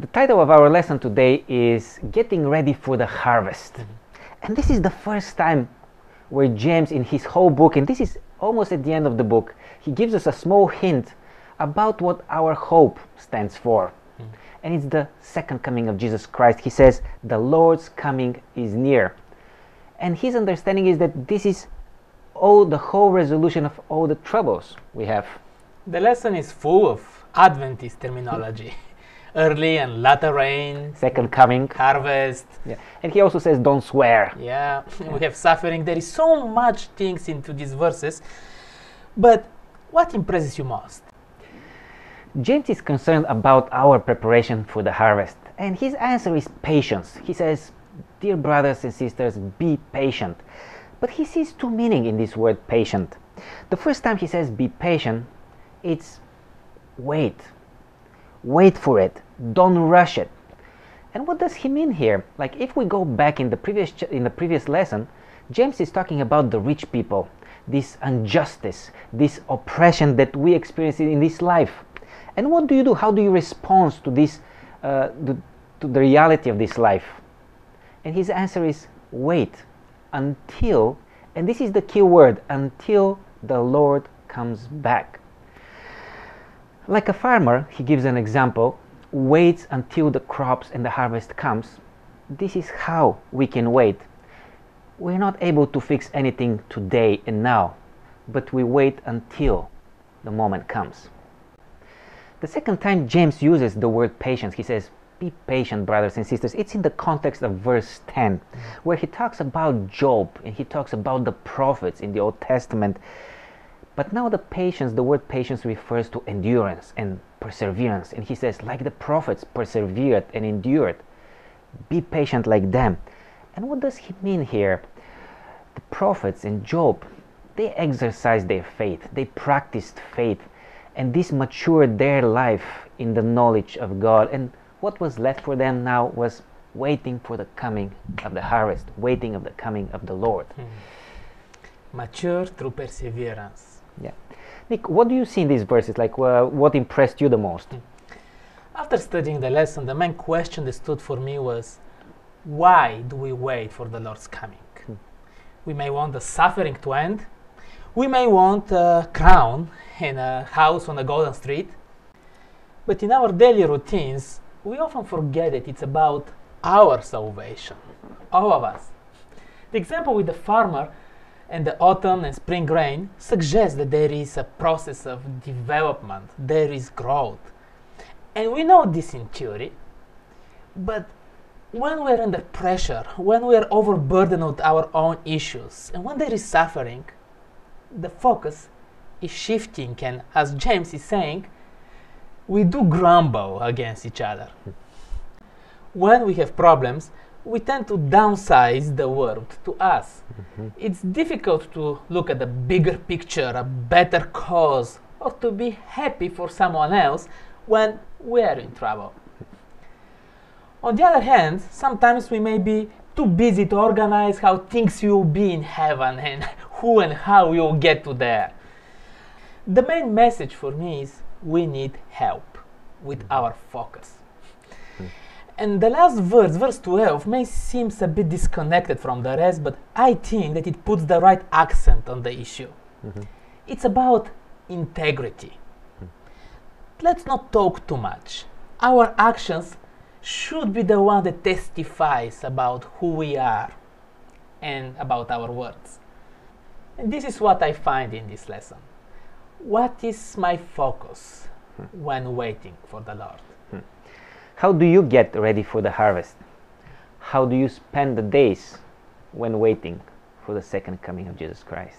The title of our lesson today is Getting Ready for the Harvest. And this is the first time where James, in his whole book, and this is almost at the end of the book, he gives us a small hint about what our hope stands for. And it's the second coming of Jesus Christ. He says, the Lord's coming is near. And his understanding is that this is the whole resolution of all the troubles we have. The lesson is full of Adventist terminology. Early and latter rain. Second coming. Harvest. Yeah. And he also says, don't swear. Yeah, we have suffering. There is so much things into these verses. But what impresses you most? James is concerned about our preparation for the harvest. And his answer is patience. He says, dear brothers and sisters, be patient. But he sees two meanings in this word patient. The first time he says be patient, it's wait. Wait for it. Don't rush it. And what does he mean here? Like if we go back in the previous lesson, James is talking about the rich people, this injustice, this oppression that we experience in this life. And what do you do? How do you respond to this, to the reality of this life? And his answer is wait until, and this is the key word, until the Lord comes back. Like a farmer, he gives an example, waits until the crops and the harvest comes. This is how we can wait. We're not able to fix anything today and now, but we wait until the moment comes. The second time James uses the word patience, he says, be patient, brothers and sisters. It's in the context of verse 10, where he talks about Job and he talks about the prophets in the Old Testament. But now the word patience refers to endurance and perseverance. And he says, like the prophets persevered and endured, be patient like them. And what does he mean here? The prophets and Job, they exercised their faith, they practiced faith, and this matured their life in the knowledge of God. And what was left for them now was waiting for the coming of the harvest, waiting of the coming of the Lord. Mature through perseverance. Yeah. Nick, what do you see in these verses? Like, what impressed you the most? After studying the lesson, the main question that stood for me was, why do we wait for the Lord's coming? We may want the suffering to end. We may want a crown and a house on a golden street. But in our daily routines, we often forget that it's about our salvation. All of us. The example with the farmer and the autumn and spring rain suggests that there is a process of development, there is growth. And we know this in theory, but when we're under pressure, when we're overburdened with our own issues, and when there is suffering, the focus is shifting, and as James is saying, we do grumble against each other. When we have problems, we tend to downsize the world to us. It's difficult to look at the bigger picture, a better cause, or to be happy for someone else when we're in trouble. On the other hand, sometimes we may be too busy to organize how things will be in heaven and who and how we will get to there. The main message for me is we need help with our focus. And the last verse, verse 12, may seem a bit disconnected from the rest, but I think that it puts the right accent on the issue. It's about integrity. Let's not talk too much. Our actions should be the one that testifies about who we are and about our words. And this is what I find in this lesson. What is my focus when waiting for the Lord? How do you get ready for the harvest? How do you spend the days when waiting for the second coming of Jesus Christ?